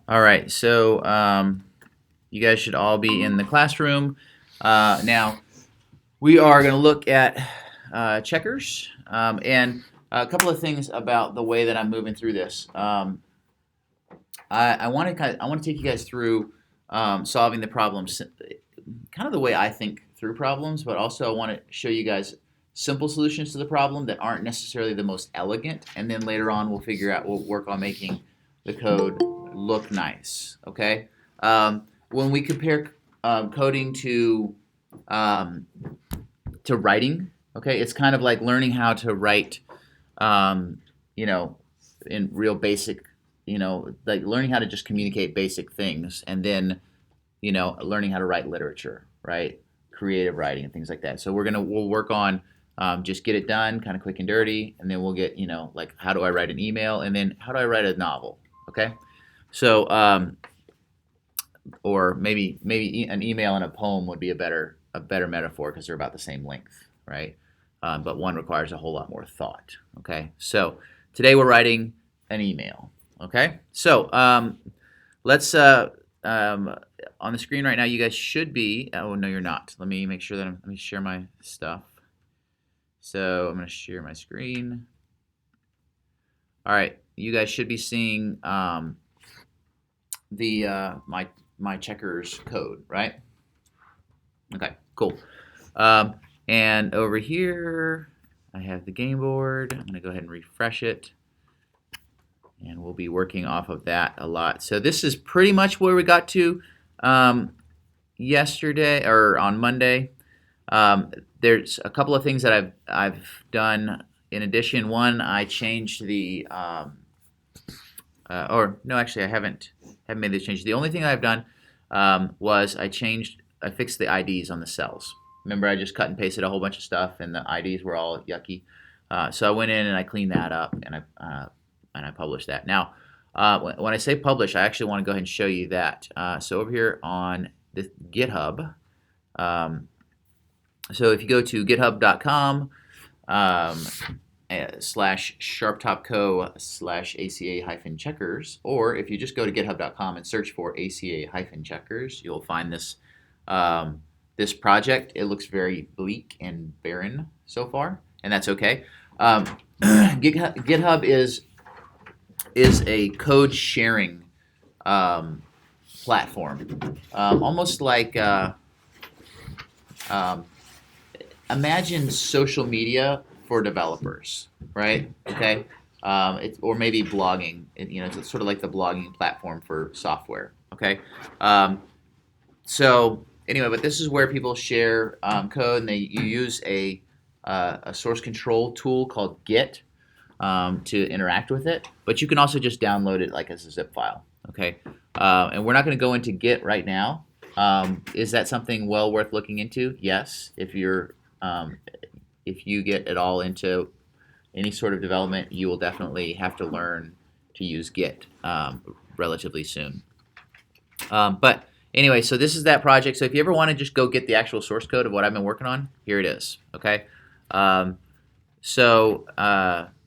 All right, so you guys should all be in the classroom. Now, we are going to look at checkers and a couple of things about the way that I'm moving through this. I want to take you guys through solving the problems, kind of the way I think through problems, but also I want to show you guys simple solutions to the problem that aren't necessarily the most elegant, and then later on we'll work on making the code look nice. Okay. When we compare coding to writing, okay, it's kind of like learning how to write, you know, in real basic, like learning how to just communicate basic things, and then, learning how to write literature, right? Creative writing and things like that. So we'll work on just get it done, kind of quick and dirty, and then we'll get, like how do I write an email, and then how do I write a novel, okay? So, or maybe an email and a poem would be a better metaphor because they're about the same length, right? But one requires a whole lot more thought. Okay, so today we're writing an email. Okay, so let's on the screen right now. You guys should be. Oh no, you're not. Let me make sure that let me share my stuff. So I'm going to share my screen. All right, you guys should be seeing the my checkers code, right? Okay, cool. And over here, I have the game board. I'm going to go ahead and refresh it. And we'll be working off of that a lot. So this is pretty much where we got to yesterday or on Monday. There's a couple of things that I've done in addition. One, I changed the or no, actually I haven't made these changes. The only thing I've done was I fixed the IDs on the cells. Remember, I just cut and pasted a whole bunch of stuff, and the IDs were all yucky. So I went in and I cleaned that up, and I published that. Now, when I say publish, I actually want to go ahead and show you that. So over here on the GitHub, so if you go to github.com /sharptopco/ACA-checkers, or if you just go to github.com and search for ACA-checkers, you'll find this this project. It looks very bleak and barren so far, and that's okay. GitHub is a code sharing platform, almost like imagine social media for developers, right? Okay, or maybe blogging. It's sort of like the blogging platform for software. Okay, so anyway, but this is where people share code, and you use a source control tool called Git to interact with it. But you can also just download it like as a zip file. Okay, and we're not going to go into Git right now. Is that something well worth looking into? Yes, if you get at all into any sort of development, you will definitely have to learn to use Git relatively soon. But anyway, so this is that project. So if you ever want to just go get the actual source code of what I've been working on, here it is. Okay.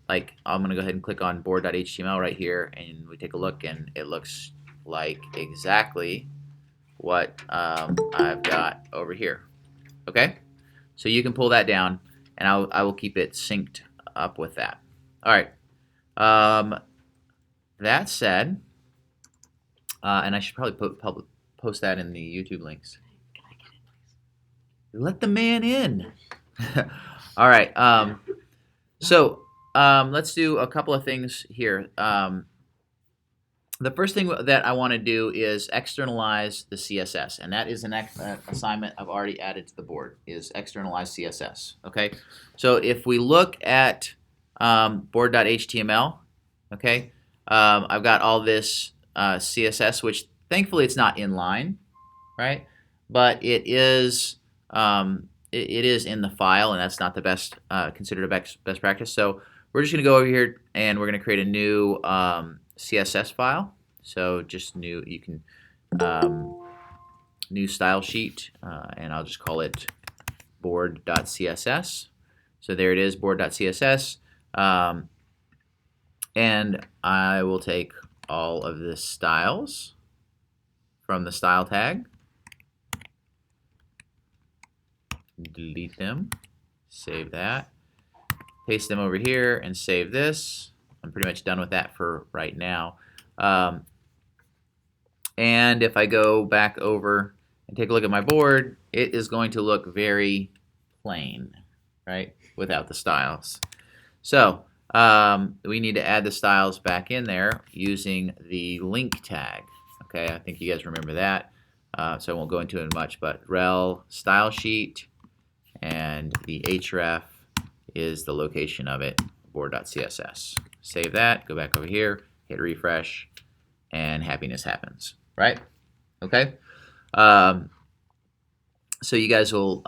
Like I'm going to go ahead and click on board.html right here, and we take a look, and it looks like exactly what I've got over here. Okay. So you can pull that down, and I will keep it synced up with that. All right. That said, and I should probably post that in the YouTube links. Can I get in, please? Let the man in. All right. So let's do a couple of things here. The first thing that I want to do is externalize the CSS, and that is an assignment I've already added to the board, is externalize CSS. Okay, so if we look at board.html, okay, I've got all this CSS, which thankfully it's not inline, right? But it is in the file, and that's not the best considered a best practice. So we're just going to go over here, and we're going to create a new CSS file. So just new, you can new style sheet, and I'll just call it board.css. So there it is, board.css, and I will take all of the styles from the style tag. Delete them. Save that. Paste them over here and save this. I'm pretty much done with that for right now. And if I go back over and take a look at my board, it is going to look very plain, right, without the styles. So we need to add the styles back in there using the link tag. Okay, I think you guys remember that. So I won't go into it much, but rel style sheet, and the href is the location of it, board.css. Save that, go back over here, hit refresh, and happiness happens, right? Okay. So you guys will,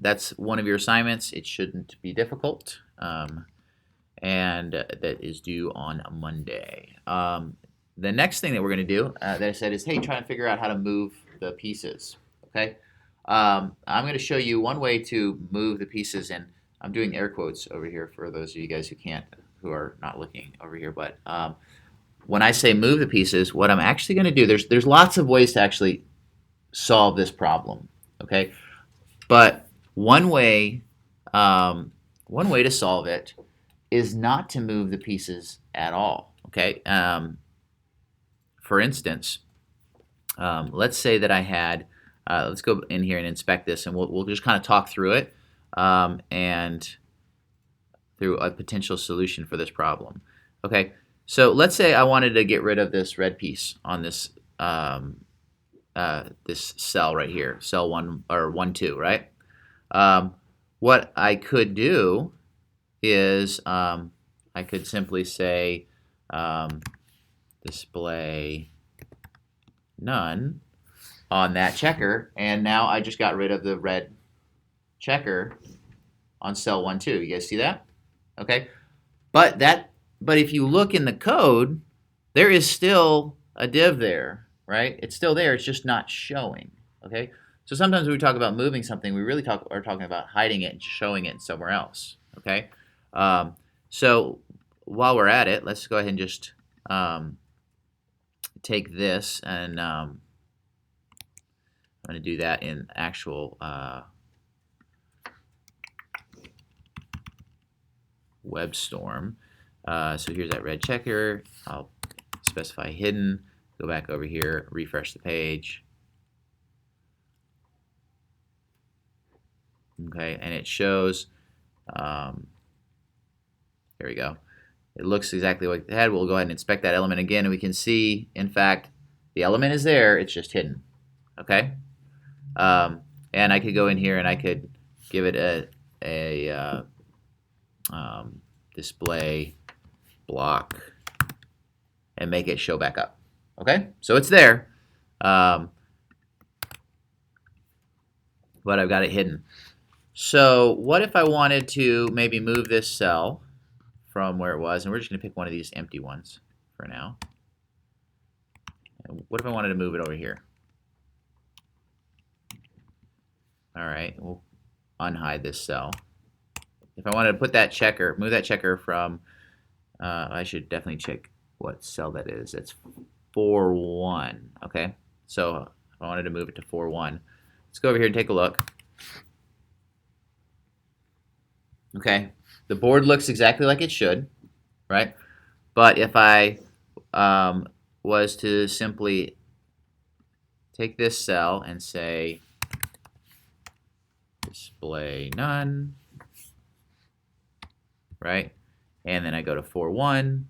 that's one of your assignments. It shouldn't be difficult, and that is due on Monday. The next thing that we're going to do, that I said, is, hey, try and figure out how to move the pieces, okay? I'm going to show you one way to move the pieces, and I'm doing air quotes over here for those of you guys who are not looking over here, but when I say move the pieces, what I'm actually going to do, there's lots of ways to actually solve this problem, okay? But one way to solve it is not to move the pieces at all, okay? For instance, let's say that I had, let's go in here and inspect this, and we'll just kind of talk through it and through a potential solution for this problem. Okay, so let's say I wanted to get rid of this red piece on this this cell right here, cell 1 or 1, 2, right? What I could do is I could simply say display none on that checker, and now I just got rid of the red checker on cell 1, 2. You guys see that? Okay, but if you look in the code, there is still a div there, right? It's still there. It's just not showing. Okay, so sometimes when we talk about moving something, we really are talking about hiding it and showing it somewhere else. Okay, so while we're at it, let's go ahead and just take this, and I'm going to do that in actual WebStorm. So here's that red checker. I'll specify hidden, go back over here, refresh the page. Okay, and it shows, there we go. It looks exactly like it had. We'll go ahead and inspect that element again, and we can see, in fact, the element is there, it's just hidden. Okay? And I could go in here and I could give it a display block and make it show back up. Okay? So it's there, but I've got it hidden. So what if I wanted to maybe move this cell from where it was, and we're just going to pick one of these empty ones for now. And what if I wanted to move it over here? All right, we'll unhide this cell. If I wanted to put that checker, move that checker from, I should definitely check what cell that is. It's 4-1, okay? So if I wanted to move it to 4-1, let's go over here and take a look. Okay, the board looks exactly like it should, right? But if I was to simply take this cell and say display none, right? And then I go to 4-1,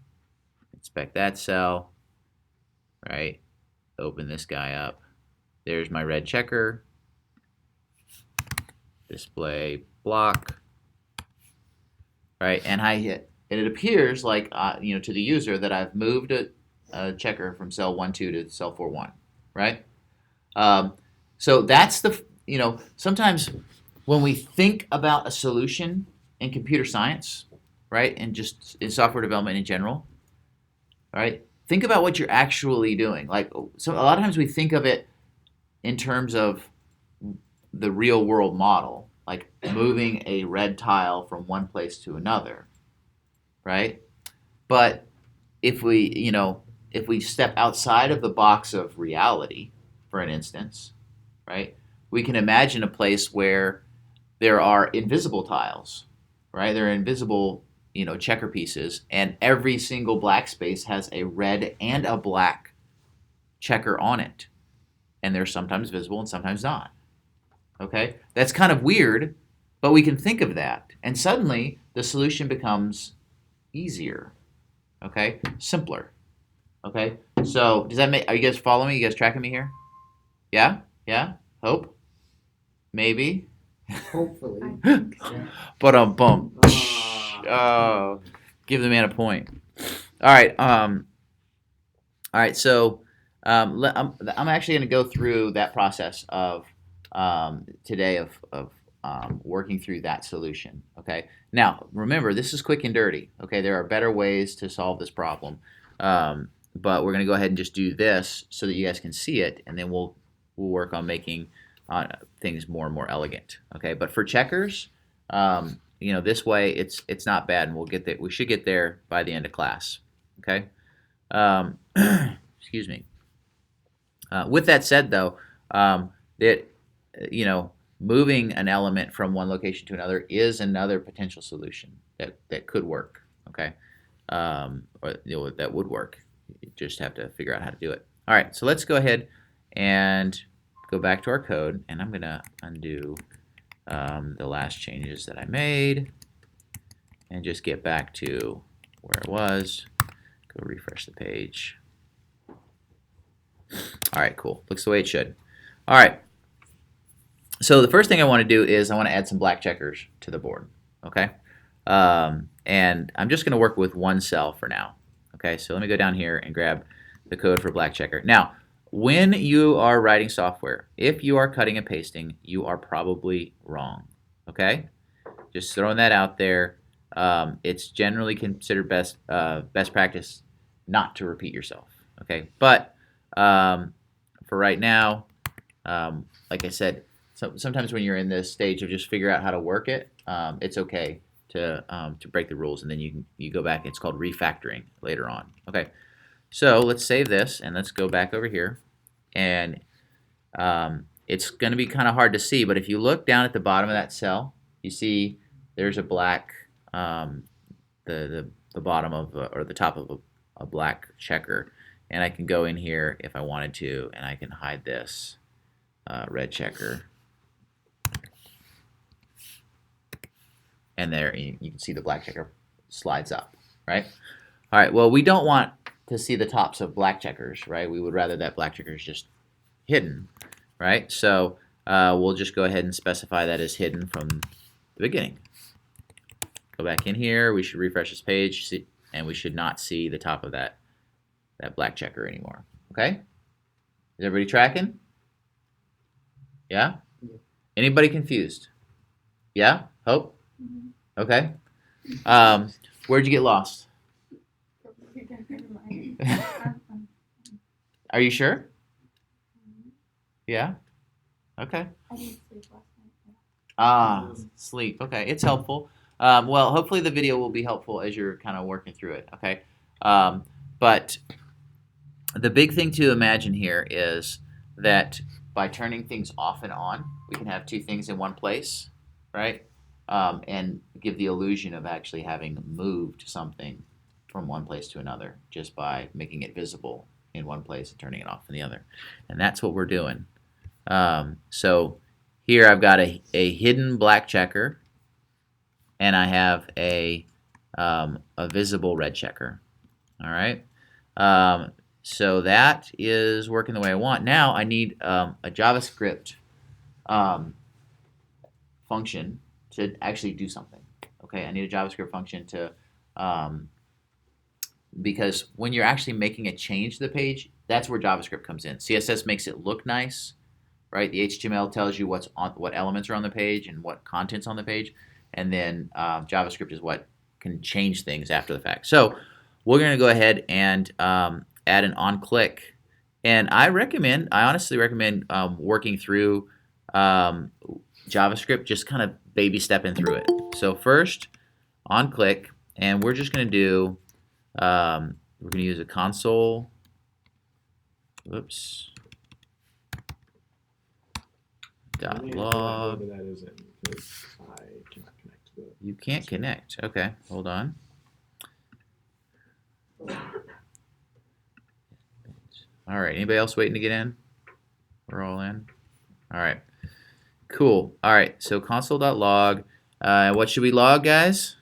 inspect that cell, right? Open this guy up. There's my red checker, display block, right? And I hit, and it appears like to the user that I've moved a checker from cell 1-2 to cell 4-1, right? So that's the sometimes when we think about a solution in computer science, right, and just in software development in general, right? Think about what you're actually doing. Like, so a lot of times we think of it in terms of the real world model, like moving a red tile from one place to another, right? But if we, if we step outside of the box of reality, for an instance, right, we can imagine a place where there are invisible tiles, right? There are invisible, checker pieces, and every single black space has a red and a black checker on it, and they're sometimes visible and sometimes not. Okay, that's kind of weird, but we can think of that, and suddenly the solution becomes easier. Okay, simpler. Okay, so does that make? Are you guys following me? You guys tracking me here? Yeah, yeah. Hope, maybe. Hopefully. But bump. Oh, give the man a point. All right. All right. So I'm actually going to go through that process of today of working through that solution. Okay. Now remember, this is quick and dirty. Okay. There are better ways to solve this problem, but we're going to go ahead and just do this so that you guys can see it, and then we'll work on making things more and more elegant. Okay. But for checkers, this way it's not bad, and we'll get there. We should get there by the end of class. Okay. Excuse me. With that said, though, moving an element from one location to another is another potential solution that could work. Okay, or that would work. You just have to figure out how to do it. All right, so let's go ahead and go back to our code, and I'm gonna undo the last changes that I made, and just get back to where it was. Go refresh the page. All right, cool. Looks the way it should. All right. So the first thing I want to do is I want to add some black checkers to the board. Okay. And I'm just going to work with one cell for now. Okay. So let me go down here and grab the code for black checker. Now, when you are writing software, if you are cutting and pasting, you are probably wrong. Okay. Just throwing that out there. It's generally considered best practice not to repeat yourself. Okay. But for right now, like I said, sometimes when you're in this stage of just figure out how to work it, it's okay to break the rules, and then you go back. It's called refactoring later on. Okay, so let's save this and let's go back over here, and it's going to be kind of hard to see, but if you look down at the bottom of that cell, you see there's a black the bottom of or the top of a black checker. And I can go in here if I wanted to, and I can hide this red checker. And there you can see the black checker slides up, right? All right, well, we don't want to see the tops of black checkers, right? We would rather that black checker is just hidden, right? So we'll just go ahead and specify that as hidden from the beginning. Go back in here. We should refresh this page, and we should not see the top of that black checker anymore. Okay? Is everybody tracking? Yeah? Anybody confused? Yeah? Hope? Okay. Where'd you get lost? Are you sure? Yeah? Okay. I didn't sleep last night. Sleep. Okay, it's helpful. Well, hopefully the video will be helpful as you're kind of working through it. Okay. But the big thing to imagine here is that by turning things off and on, we can have two things in one place, right? And give the illusion of actually having moved something from one place to another just by making it visible in one place and turning it off in the other. And that's what we're doing. So here I've got a hidden black checker, and I have a visible red checker. All right. So that is working the way I want. Now I need a JavaScript function to actually do something. Okay, I need a JavaScript function to because when you're actually making a change to the page, that's where JavaScript comes in. CSS makes it look nice, right? The HTML tells you what elements are on the page and what content's on the page, and then JavaScript is what can change things after the fact. So we're going to go ahead and add an onClick, and I honestly recommend working through JavaScript, just kind of baby stepping through it. So first, onClick, and we're just going to do we're going to use a console Whoops. Let Dot me log. whatever that is in, because I cannot connect to it. You can't connect. Okay, hold on. All right, anybody else waiting to get in? We're all in. All right, cool. All right, so console.log. What should we log, guys?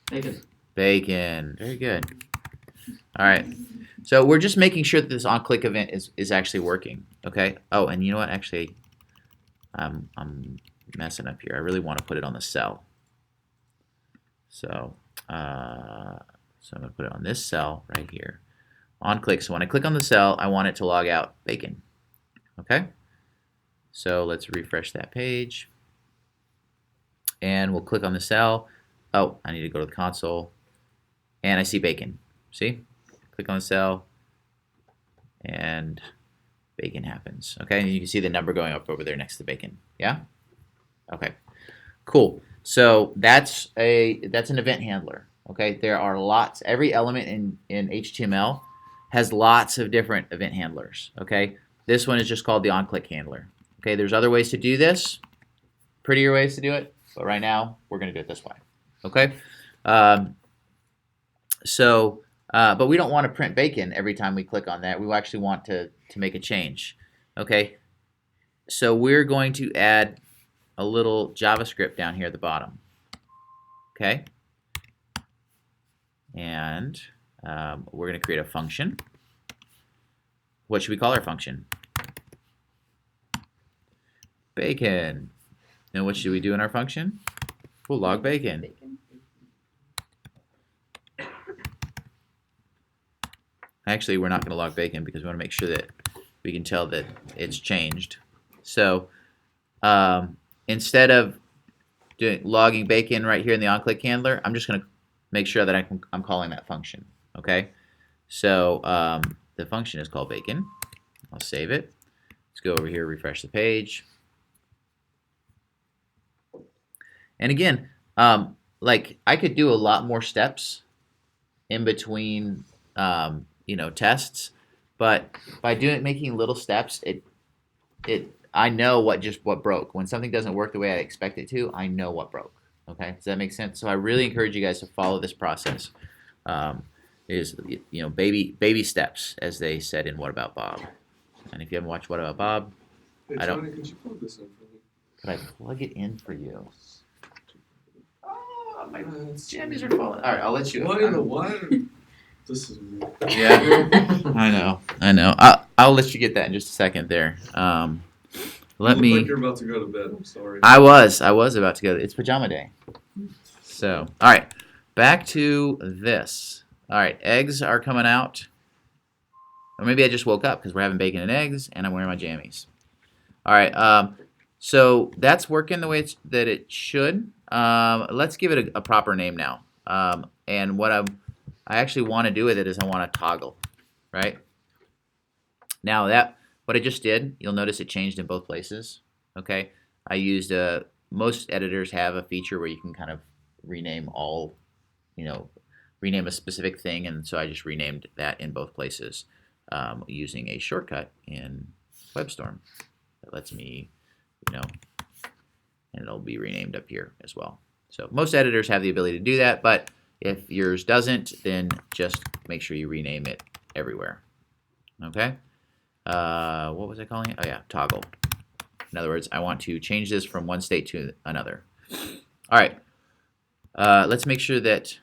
Bacon. Bacon. Very good. All right. So we're just making sure that this onClick event is actually working. Okay. Oh, and you know what? Actually, I'm messing up here. I really want to put it on the cell. So, I'm going to put it on this cell right here. OnClick. So when I click on the cell, I want it to log out bacon. Okay. So let's refresh that page, and we'll click on the cell. Oh, I need to go to the console, and I see bacon. See? Click on the cell, and bacon happens. Okay, and you can see the number going up over there next to bacon. Yeah? Okay, cool. So that's an event handler. Okay, there are lots. Every element in HTML has lots of different event handlers. Okay, this one is just called the Onclick Handler. Okay, there's other ways to do this, prettier ways to do it, but right now we're going to do it this way. Okay, but we don't want to print bacon every time we click on that. We actually want to make a change. Okay, so we're going to add a little JavaScript down here at the bottom. Okay, and we're going to create a function. What should we call our function? Bacon. And what should we do in our function? We'll log bacon. Bacon. Actually, we're not going to log bacon because we want to make sure that we can tell that it's changed. So instead of logging bacon right here in the onClick handler, I'm just going to make sure that I'm calling that function. Okay. So the function is called bacon. I'll save it. Let's go over here, refresh the page. And again, like I could do a lot more steps in between, tests, but by making little steps, I know what broke. When something doesn't work the way I expect it to, I know what broke. Okay, does that make sense? So I really encourage you guys to follow this process. Baby steps, as they said in What About Bob. And if you haven't watched What About Bob, Hey, I don't- Johnny, could you plug this in for me? could I plug it in for you? Oh, my jammies are falling. All right, I'll let you. What in the what? This is weird. Yeah, I know. I'll let you get that in just a second there. Let You look me. like you're about to go to bed. I'm sorry. I was about to go. It's pajama day. So, all right, back to this. All right, eggs are coming out. Or maybe I just woke up because we're having bacon and eggs, and I'm wearing my jammies. All right, so that's working the way that it should. Let's give it a proper name now. And what I actually want to do with it is I want to toggle, right? Now what I just did, you'll notice it changed in both places. Okay, I used most editors have a feature where you can kind of rename rename a specific thing, and so I just renamed that in both places using a shortcut in WebStorm that lets me, and it'll be renamed up here as well. So most editors have the ability to do that, but if yours doesn't, then just make sure you rename it everywhere. Okay? What was I calling it? Oh yeah, toggle. In other words, I want to change this from one state to another. All right. Let's make sure that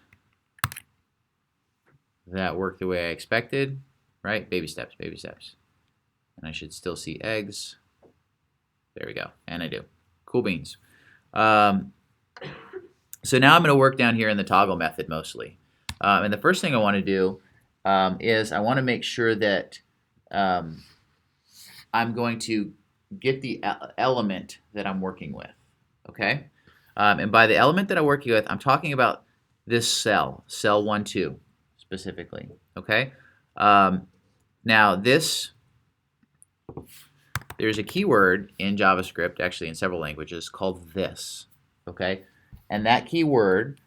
worked the way I expected. Right? Baby steps, baby steps. And I should still see eggs. There we go. And I do. Cool beans. So now I'm going to work down here in the toggle method mostly. And the first thing I want to do is I want to make sure that I'm going to get the element that I'm working with. Okay? And by the element that I'm working with, I'm talking about this cell 1, 2 specifically. Okay? Now there's a keyword in JavaScript, actually in several languages, called this. Okay? And that keyword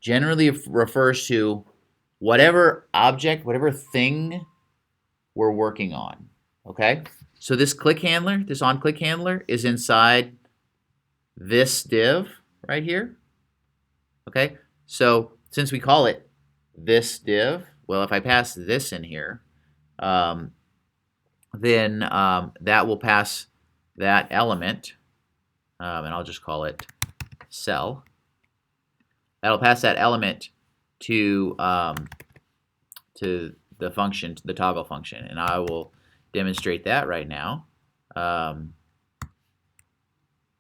generally refers to whatever object, whatever thing we're working on. Okay? So this click handler, this Onclick handler, is inside this div right here. Okay? So since we call it this div, well, if I pass this in here, then that will pass that element, and I'll just call it cell. That'll pass that element to the function, to the toggle function, and I will demonstrate that right now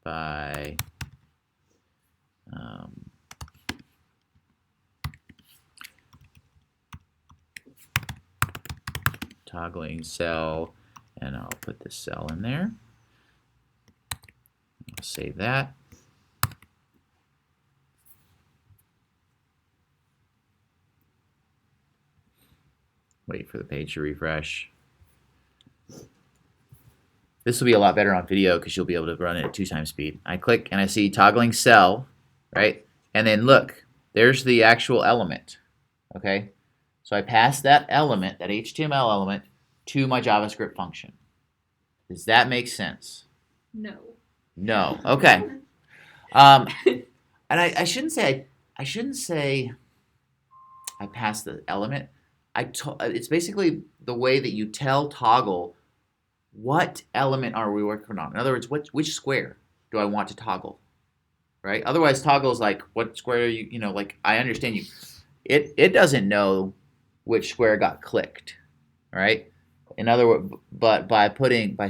by toggling cell, and I'll put the cell in there. I'll save that. Wait for the page to refresh. This will be a lot better on video because you'll be able to run it at 2 times speed. I click and I see toggling cell, right? And then look, there's the actual element, okay? So I pass that element, that HTML element, to my JavaScript function. Does that make sense? No. No. Okay. And I shouldn't say I pass the element. It's basically the way that you tell Toggle what element are we working on. In other words, which square do I want to toggle, right? Otherwise, Toggle is like, what square are you know, like, I understand you. It doesn't know which square got clicked, right? In other words, but by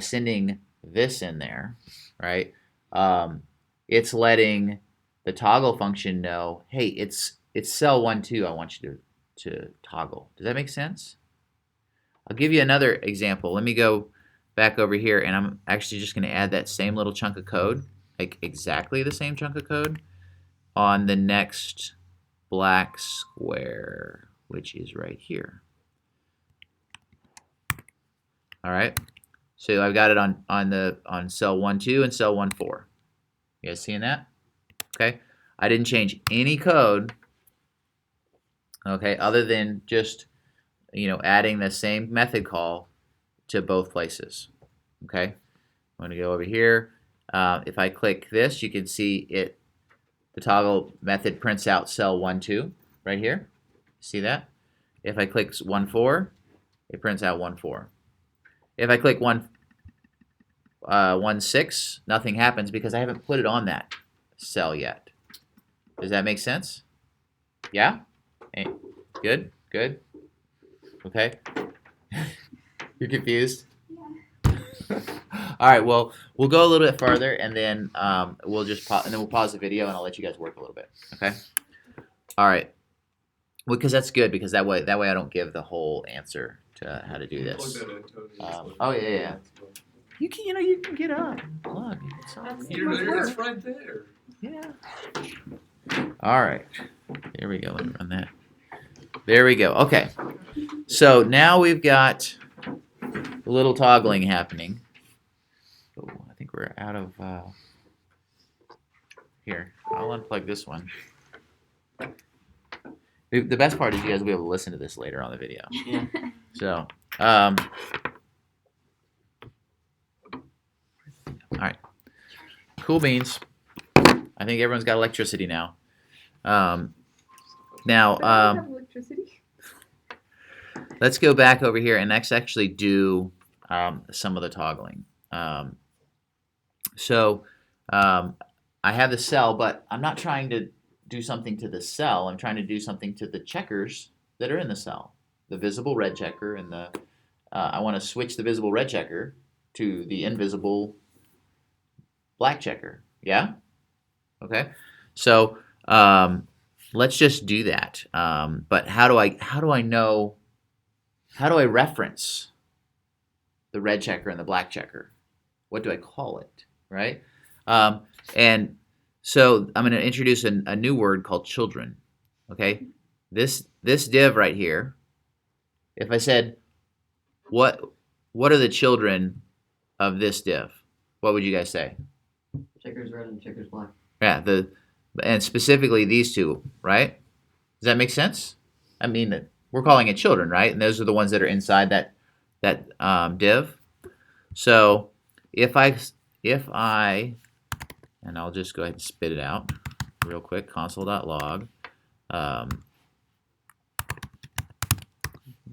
sending this in there, right? It's letting the toggle function know, hey, it's cell 1, 2. I want you to toggle. Does that make sense? I'll give you another example. Let me go back over here, and I'm actually just going to add that same little chunk of code, like exactly the same chunk of code, on the next black square, which is right here. All right. So I've got it on cell 1, 2 and cell 1, 4. You guys seeing that? Okay. I didn't change any code. Okay, other than just, adding the same method call to both places. Okay, I'm going to go over here. If I click this, you can see the toggle method prints out cell 1, 2 right here. See that? If I click 1, 4, it prints out 1, 4. If I click 1, 6, nothing happens because I haven't put it on that cell yet. Does that make sense? Yeah? Hey, good? Good? Okay. You're confused? Yeah. All right, well, we'll go a little bit further, and then we'll just we'll pause the video, and I'll let you guys work a little bit. Okay. All right. Well, because that's good, because that way I don't give the whole answer to how to do this. Plug that in, Tony. Oh yeah. You can you can get up. Plug. It's all That's good. It's right there. Yeah. All right. There we go. Let me run that. There we go. Okay. So now we've got a little toggling happening. Oh, I think we're out of. Here, I'll unplug this one. The best part is you guys will be able to listen to this later on the video. Yeah. So, all right. Cool beans. I think everyone's got electricity now. Electricity. Let's go back over here and let's actually do some of the toggling. I have the cell, but I'm not trying to do something to the cell. I'm trying to do something to the checkers that are in the cell. The visible red checker and the I want to switch the visible red checker to the invisible black checker. Yeah? Okay. So let's just do that. But how do I know? How do I reference the red checker and the black checker? What do I call it? Right? And so I'm going to introduce a new word called children. Okay? This div right here. If I said, what are the children of this div? What would you guys say? Checkers red and checkers black. Yeah, and specifically these two, right? Does that make sense? I mean, we're calling it children, right? And those are the ones that are inside div. So if I, and I'll just go ahead and spit it out real quick, console.log,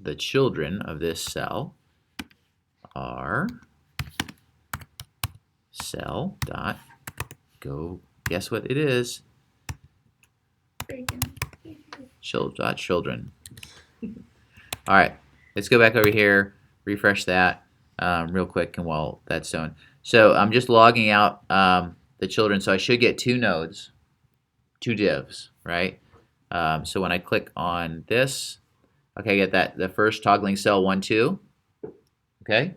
the children of this cell are cell dot go, guess what it is? Bacon. Children. All right, let's go back over here, refresh that real quick, and while that's done. So I'm just logging out the children, so I should get 2 nodes, 2 divs, right? So when I click on this, okay, I get that the first toggling cell 1, 2, okay?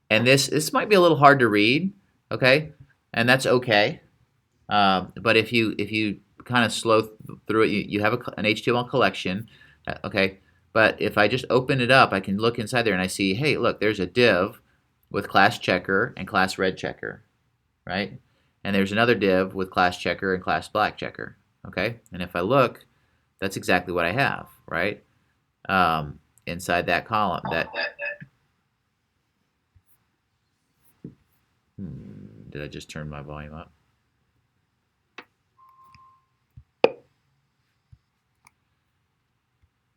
And this might be a little hard to read, okay? And that's okay. But if you kind of slow through it, you have an HTML collection, okay? But if I just open it up, I can look inside there and I see, hey, look, there's a div with class checker and class red checker, right? And there's another div with class checker and class black checker, okay? And if I look, that's exactly what I have, right? Inside that column, did I just turn my volume up?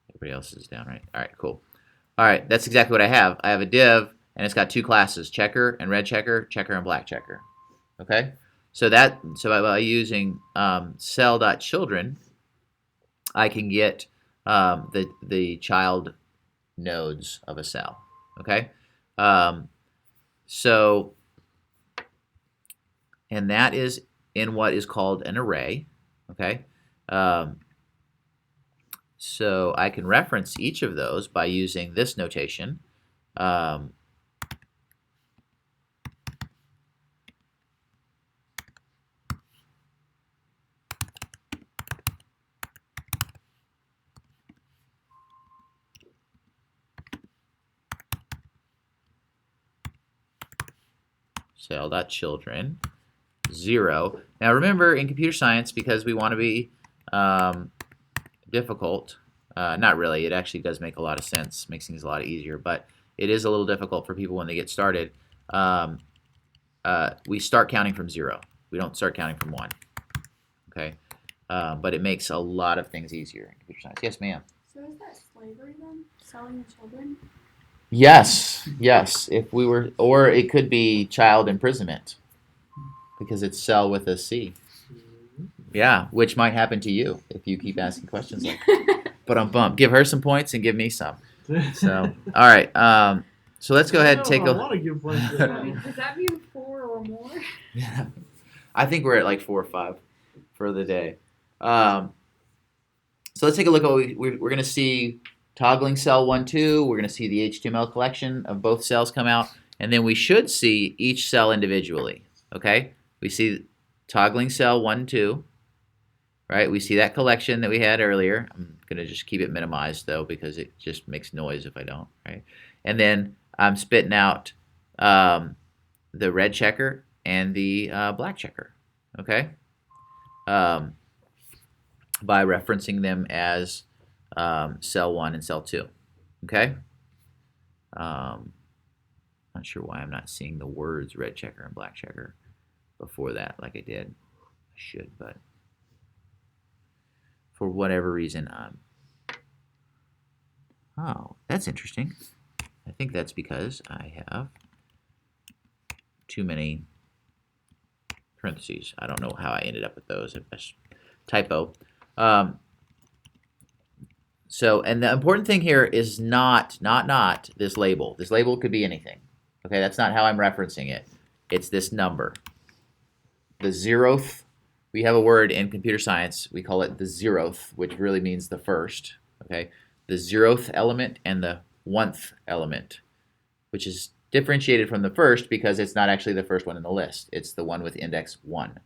Everybody else is down, right? All right, cool. All right, that's exactly what I have. I have a div, and it's got 2 classes, checker and red checker, checker and black checker. Okay? So by using cell.children, I can get the child nodes of a cell. Okay? And that is in what is called an array. Okay? So I can reference each of those by using this notation. Cell.children 0. Now remember, in computer science, because we want to be difficult, not really, it actually does make a lot of sense, makes things a lot easier, but it is a little difficult for people when they get started. We start counting from 0. We don't start counting from 1. Okay, but it makes a lot of things easier in computer science. Yes, ma'am. So is that slavery then? Selling the children? Yes, yes. If we were, or it could be child imprisonment, because it's cell with a C. Yeah, which might happen to you if you keep asking questions like that. But give her some points and give me some. So, all right. So let's go ahead and take I a. want to give points to that. Does that mean 4 or more? Yeah, I think we're at like 4 or 5 for the day. So let's take a look at what we're going to see. Toggling cell 1, 2. We're going to see the HTML collection of both cells come out, and then we should see each cell individually. Okay, we see toggling cell 1, 2. Right, we see that collection that we had earlier. I'm going to just keep it minimized though, because it just makes noise if I don't. Right, and then I'm spitting out the red checker and the black checker. Okay, by referencing them as cell 1 and cell 2. Okay, not sure why I'm not seeing the words red checker and black checker before that like I did. I should, but for whatever reason, oh, that's interesting. I think that's because I have too many parentheses. I don't know how I ended up with those. That's typo. So, and the important thing here is not this label. This label could be anything. Okay, that's not how I'm referencing it. It's this number. The 0th. We have a word in computer science, we call it the 0th, which really means the first, okay? The 0th element and the 1th element, which is differentiated from the first because it's not actually the first one in the list. It's the one with index 1,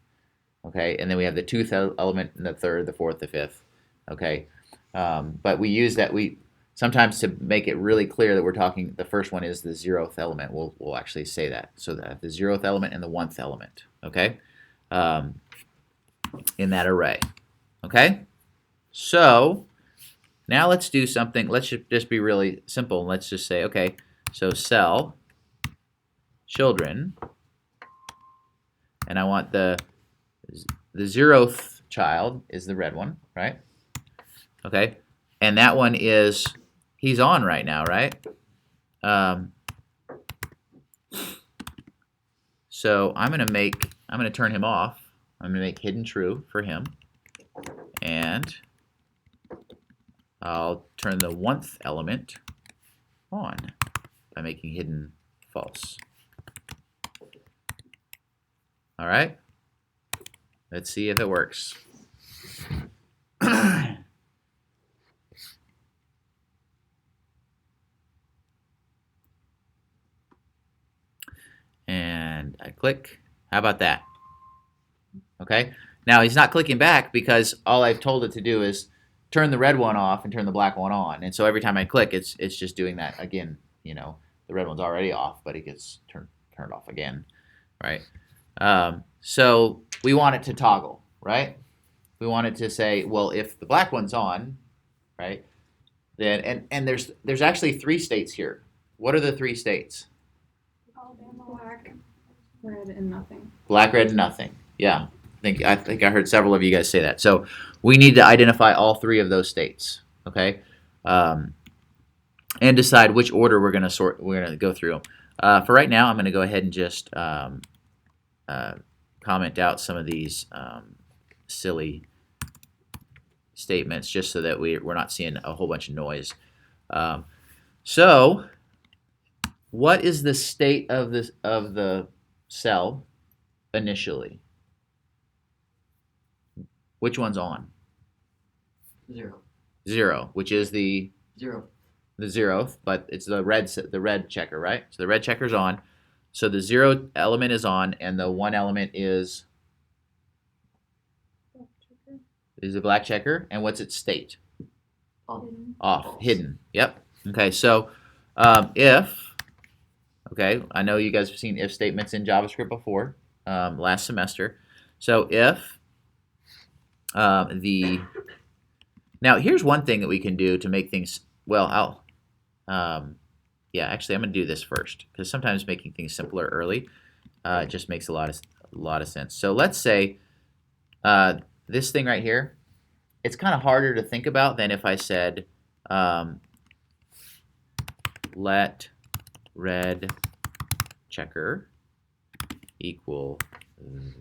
okay? And then we have the 2th element and the 3rd, the 4th, the 5th, okay? But we use that, sometimes to make it really clear that we're talking, the first one is the 0th element. We'll actually say that. So that the 0th element and the 1th element, okay? In that array. Okay? So now let's do something. Let's just be really simple. Let's just say, okay, So cell children, and I want the 0th child is the red one, right? Okay, and that one is, he's on right now, right? So I'm gonna turn him off. I'm gonna make hidden true for him, and I'll turn the 1th element on by making hidden false. All right, let's see if it works. And I click. How about that? Okay. Now he's not clicking back because all I've told it to do is turn the red one off and turn the black one on. And so every time I click, it's just doing that again. You know, the red one's already off, but it gets turned off again, right? So we want it to toggle, right? We want it to say, well, if the black one's on, right? Then and there's actually 3 states here. What are the 3 states? Black, red, and nothing. Black, red, and nothing. Yeah, I think I heard several of you guys say that. So we need to identify all 3 of those states, okay, and decide which order we're going to go through. For right now, I'm going to go ahead and just comment out some of these silly statements, just so that we're not seeing a whole bunch of noise. So, what is the state of the cell initially? Which one's on? 0. 0, which is the 0. 0th, but it's the red checker, right? So the red checker's on. So the 0 element is on, and the 1 element is the black checker. And what's its state? Off. Off, hidden. Yep. Okay. So if, okay, I know you guys have seen if statements in JavaScript before, last semester. So if now here's one thing that we can do to make things, well, yeah, actually I'm going to do this first, because sometimes making things simpler early just makes a lot of sense. So let's say this thing right here, it's kind of harder to think about than if I said let red checker equal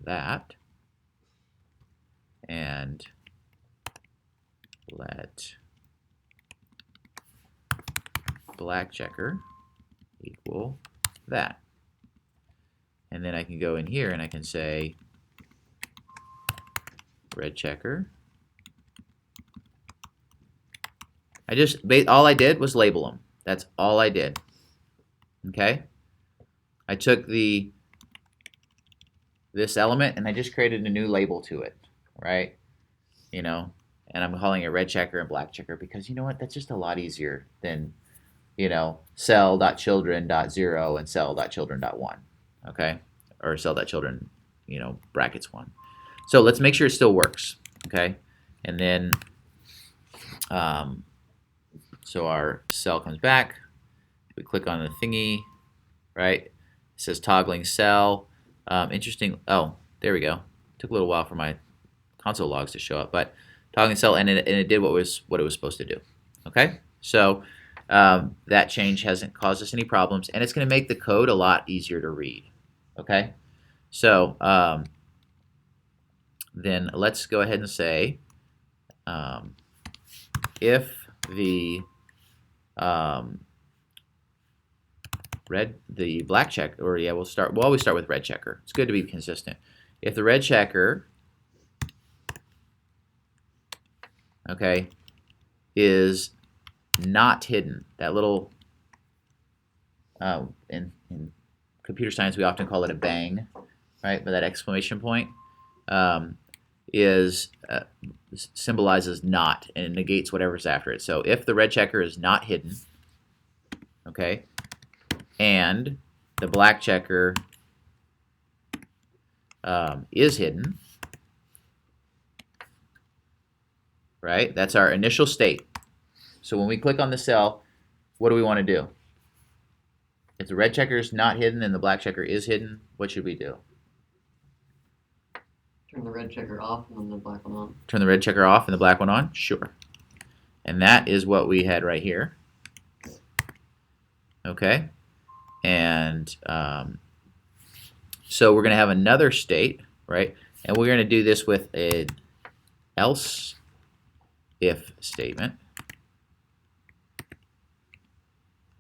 that, and let black checker equal that. And then I can go in here and I can say red checker. All I did was label them. That's all I did. Okay? I took this element and I just created a new label to it, right? You know, and I'm calling it red checker and black checker because you know what? That's just a lot easier than, you know, cell.children.0 and cell.children.1, okay? Or cell.children, you know, brackets 1. So let's make sure it still works, okay? And then, so our cell comes back. We click on the thingy, right? It says toggling cell. Interesting. Oh, there we go. Took a little while for my console logs to show up, but toggling cell, and it did what it was supposed to do. Okay, so that change hasn't caused us any problems, and it's going to make the code a lot easier to read. Okay, so then let's go ahead and say if the black check, or yeah, we'll always start with red checker. It's good to be consistent. If the red checker, okay, is not hidden, that little in computer science we often call it a bang, right? But that exclamation point symbolizes not, and it negates whatever's after it. So if the red checker is not hidden, okay, and the black checker is hidden, right? That's our initial state. So when we click on the cell, what do we want to do? If the red checker is not hidden and the black checker is hidden, what should we do? Turn the red checker off and then the black one on. Turn the red checker off and the black one on? Sure. And that is what we had right here. Okay. And so we're going to have another state, right? And we're going to do this with an else if statement.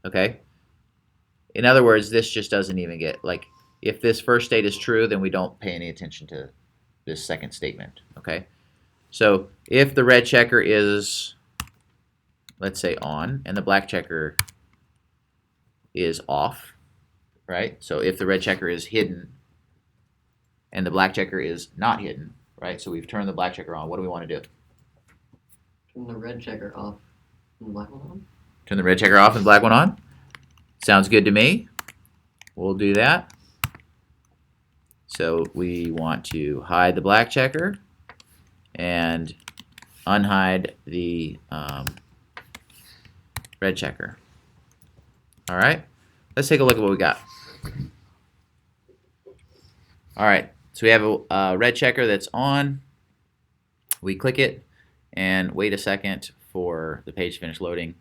Okay. In other words, this just doesn't even get, like, if this first state is true, then we don't pay any attention to this second statement. Okay. So if the red checker is, let's say, on, and the black checker is off, right? So if the red checker is hidden and the black checker is not hidden, right? So we've turned the black checker on. What do we want to do? Turn the red checker off and the black one on. Turn the red checker off and the black one on? Sounds good to me. We'll do that. So we want to hide the black checker and unhide the red checker. All right, let's take a look at what we got. All right, so we have a red checker that's on. We click it and wait a second for the page to finish loading.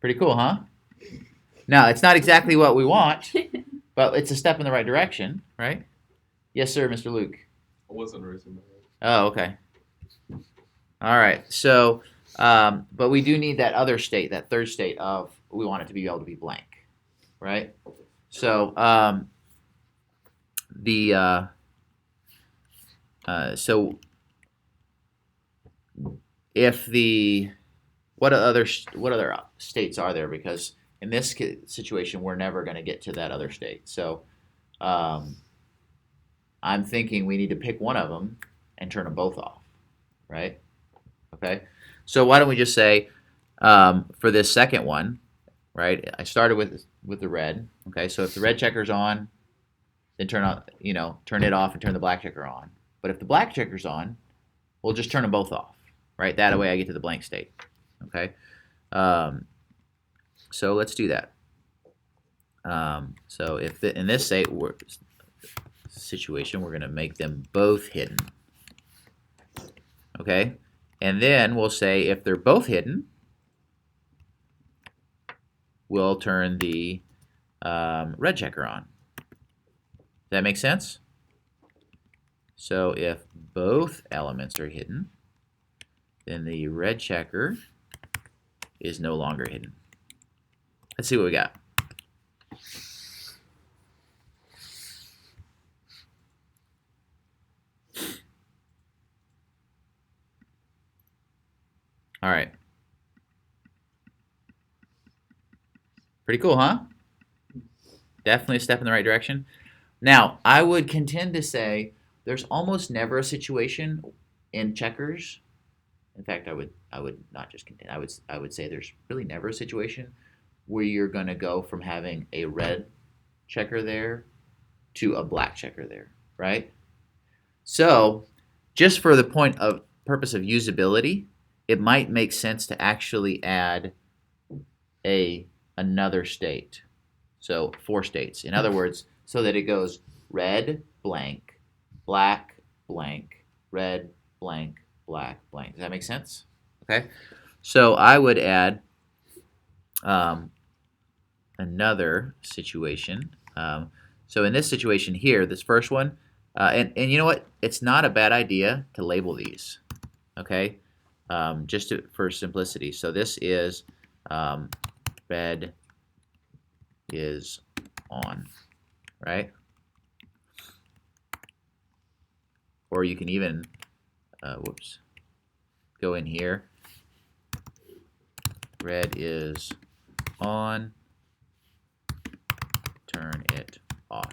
Pretty cool, huh? Now, it's not exactly what we want, but it's a step in the right direction, right? Yes, sir, Mr. Luke. I wasn't raising my hand. Oh, okay. All right, so, but we do need that other state, that third state of we want it to be able to be blank, right? So, so if the what other states are there? Because in this situation, we're never going to get to that other state. So, I'm thinking we need to pick one of them and turn them both off, right? Okay. So why don't we just say for this second one, right? I started with the red. Okay. So if the red checker's on, then turn it off and turn the black checker on. But if the black checker's on, we'll just turn them both off, right? That way I get to the blank state. Okay. So let's do that. So if in this situation, we're going to make them both hidden. Okay. And then we'll say if they're both hidden, we'll turn the red checker on. Does that make sense? So if both elements are hidden, then the red checker is no longer hidden. Let's see what we got. All right. Pretty cool, huh? Definitely a step in the right direction. Now, I would contend to say there's almost never a situation in checkers. In fact, I would not just contend. I would say there's really never a situation where you're going to go from having a red checker there to a black checker there, right? So, just for the purpose of usability, it might make sense to actually add another state. So 4 states. In other words, so that it goes red, blank, black, blank, red, blank, black, blank. Does that make sense? Okay. So I would add another situation. So in this situation here, this first one, and you know what? It's not a bad idea to label these. Okay. Just for simplicity. So this is red is on, right? Or you can even, go in here. Red is on, turn it off.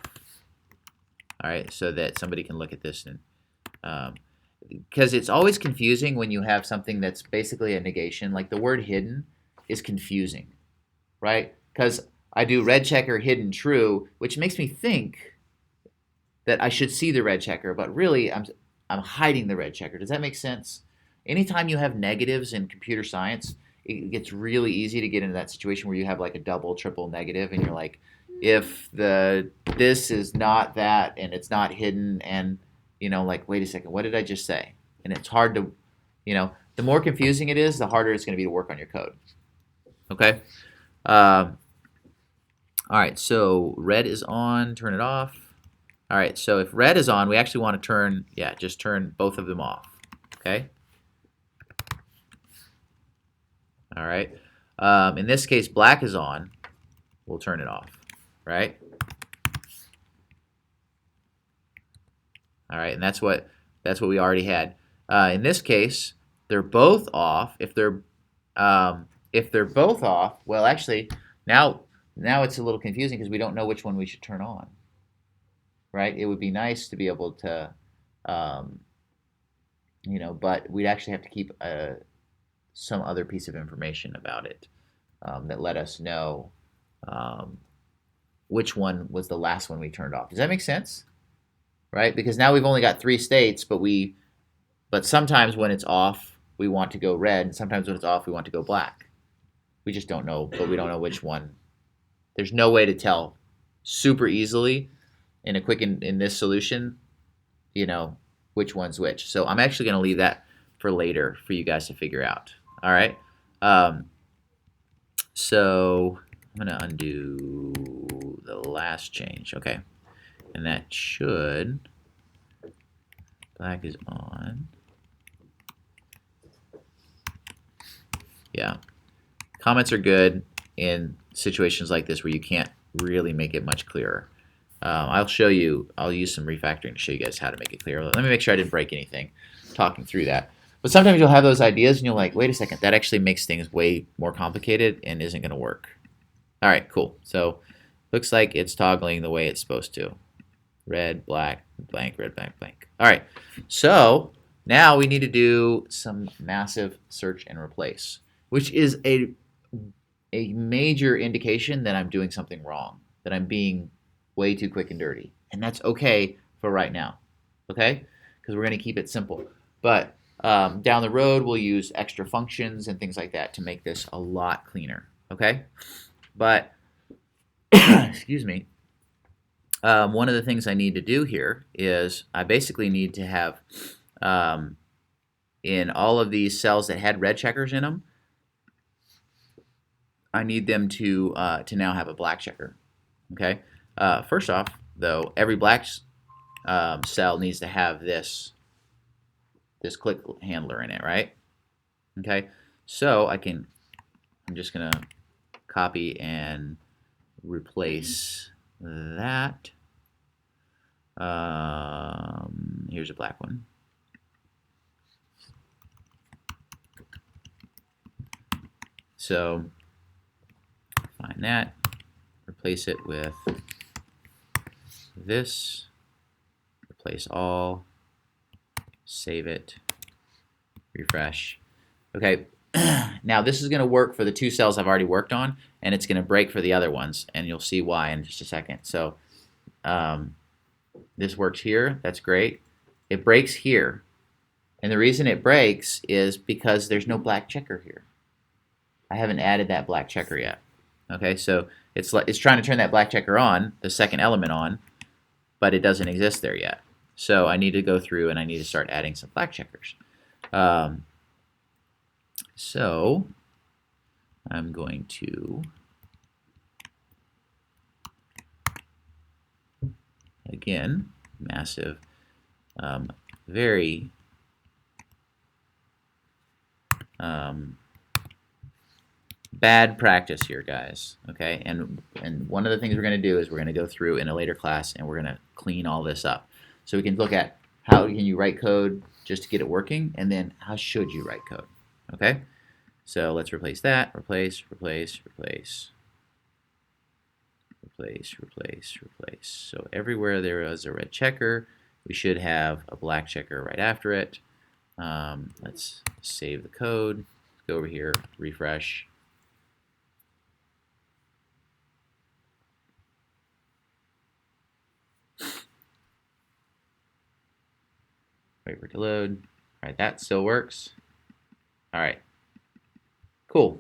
All right, so that somebody can look at this and, because it's always confusing when you have something that's basically a negation. Like the word hidden is confusing, right? Because I do red checker hidden true, which makes me think that I should see the red checker, but really I'm hiding the red checker. Does that make sense? Anytime you have negatives in computer science, it gets really easy to get into that situation where you have like a double, triple negative, and you're like, if this is not that and it's not hidden, and like, wait a second, what did I just say? And it's hard to, the more confusing it is, the harder it's going to be to work on your code. Okay. All right, so red is on, turn it off. All right, so if red is on, we actually want to turn, just turn both of them off, okay? All right, in this case, black is on, we'll turn it off, right? All right, and that's what we already had. In this case, they're both off. If they're both off, well, actually, now it's a little confusing because we don't know which one we should turn on. Right? It would be nice to be able to, but we'd actually have to keep some other piece of information about it that let us know which one was the last one we turned off. Does that make sense? Right? Because now we've only got 3 states, but sometimes when it's off, we want to go red, and sometimes when it's off, we want to go black. We just don't know, but we don't know which one. There's no way to tell super easily in a quick in this solution, which one's which. So I'm actually going to leave that for later for you guys to figure out. All right. So I'm going to undo the last change. Okay. And that should, black is on. Yeah. Comments are good in situations like this where you can't really make it much clearer. I'll use some refactoring to show you guys how to make it clear. Let me make sure I didn't break anything talking through that. But sometimes you'll have those ideas and you're like, wait a second, that actually makes things way more complicated and isn't going to work. All right, cool. So looks like it's toggling the way it's supposed to. Red, black, blank, red, blank, blank. All right, so now we need to do some massive search and replace, which is a major indication that I'm doing something wrong, that I'm being way too quick and dirty. And that's okay for right now, okay? Because we're going to keep it simple. But down the road, we'll use extra functions and things like that to make this a lot cleaner, okay? But, excuse me, one of the things I need to do here is I basically need to have, in all of these cells that had red checkers in them, I need them to now have a black checker, okay? First off, though, every black cell needs to have this click handler in it, right? Okay, so I'm just gonna copy and replace that. Here's a black one. So find that, replace it with this, replace all, save it, refresh. Okay, now this is going to work for the 2 cells I've already worked on, and it's going to break for the other ones, and you'll see why in just a second. So this works here, that's great. It breaks here, and the reason it breaks is because there's no black checker here. I haven't added that black checker yet. Okay, so it's trying to turn that black checker on, the second element on, but it doesn't exist there yet. So I need to go through and I need to start adding some black checkers. So I'm going to again, massive, very bad practice here, guys. Okay, and one of the things we're going to do is we're going to go through in a later class and we're going to clean all this up, so we can look at how can you write code just to get it working, and then how should you write code. Okay, so let's replace that. Replace, replace, replace, replace, replace, replace. So everywhere there is a red checker, we should have a black checker right after it. Let's save the code. Go over here, refresh. Wait for it to load. All right, that still works. All right, Cool.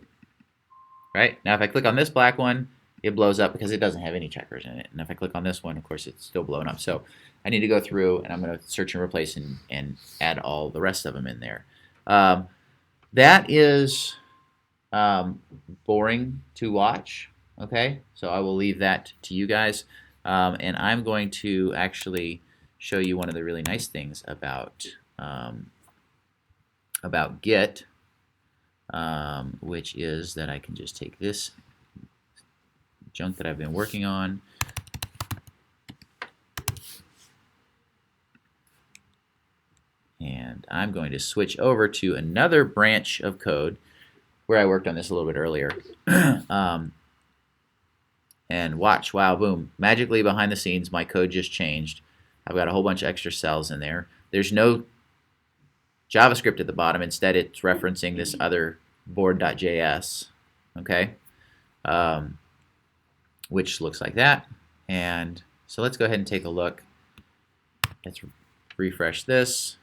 Right? Now if I click on this black one, it blows up because it doesn't have any checkers in it. And if I click on this one, of course, it's still blown up. So I need to go through and I'm going to search and replace and add all the rest of them in there. That is boring to watch. Okay, so I will leave that to you guys. And I'm going to actually show you one of the really nice things about Git, which is that I can just take this junk that I've been working on and I'm going to switch over to another branch of code where I worked on this a little bit earlier. And watch, wow, boom, magically behind the scenes my code just changed. I've got a whole bunch of extra cells in there. There's no JavaScript at the bottom. Instead, it's referencing this other board.js, okay, which looks like that. And so let's go ahead and take a look. Let's refresh this.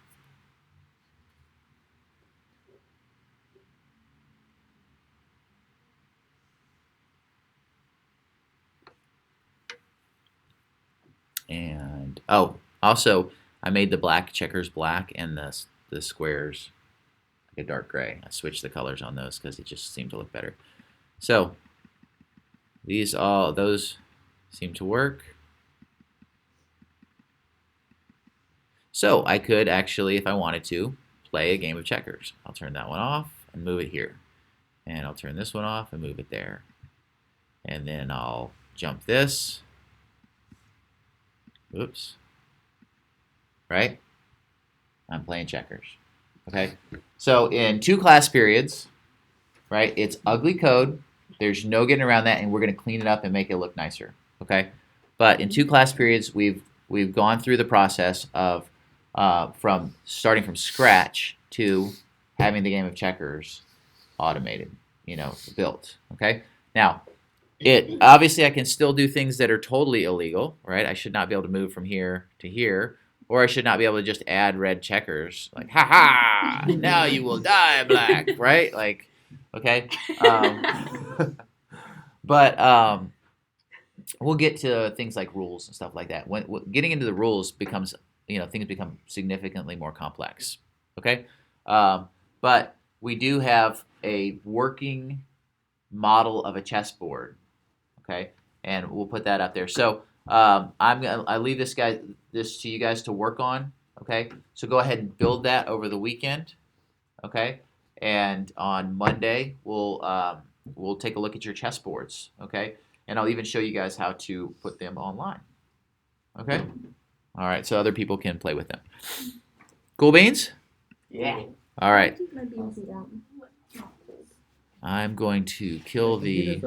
And oh, also I made the black checkers black and the squares like a dark gray. I switched the colors on those because it just seemed to look better. So those seem to work. So I could actually, if I wanted to, play a game of checkers. I'll turn that one off and move it here. And I'll turn this one off and move it there. And then I'll jump this. Oops. Right? I'm playing checkers. Okay? So in 2 class periods, right, it's ugly code. There's no getting around that, and we're going to clean it up and make it look nicer. Okay? But in 2 class periods, we've gone through the process of from starting from scratch to having the game of checkers automated, built. Okay? Now, obviously I can still do things that are totally illegal, right? I should not be able to move from here to here, or I should not be able to just add red checkers, like ha ha, now you will die black, right? Like, okay, but we'll get to things like rules and stuff like that. When getting into the rules becomes, things become significantly more complex. Okay, but we do have a working model of a chessboard. Okay, and we'll put that up there. So I leave this to you guys to work on. Okay, so go ahead and build that over the weekend. Okay, and on Monday we'll take a look at your chessboards. Okay, and I'll even show you guys how to put them online. Okay, all right, so other people can play with them. Cool beans? Yeah. All right. My beans warm. I'm going to kill the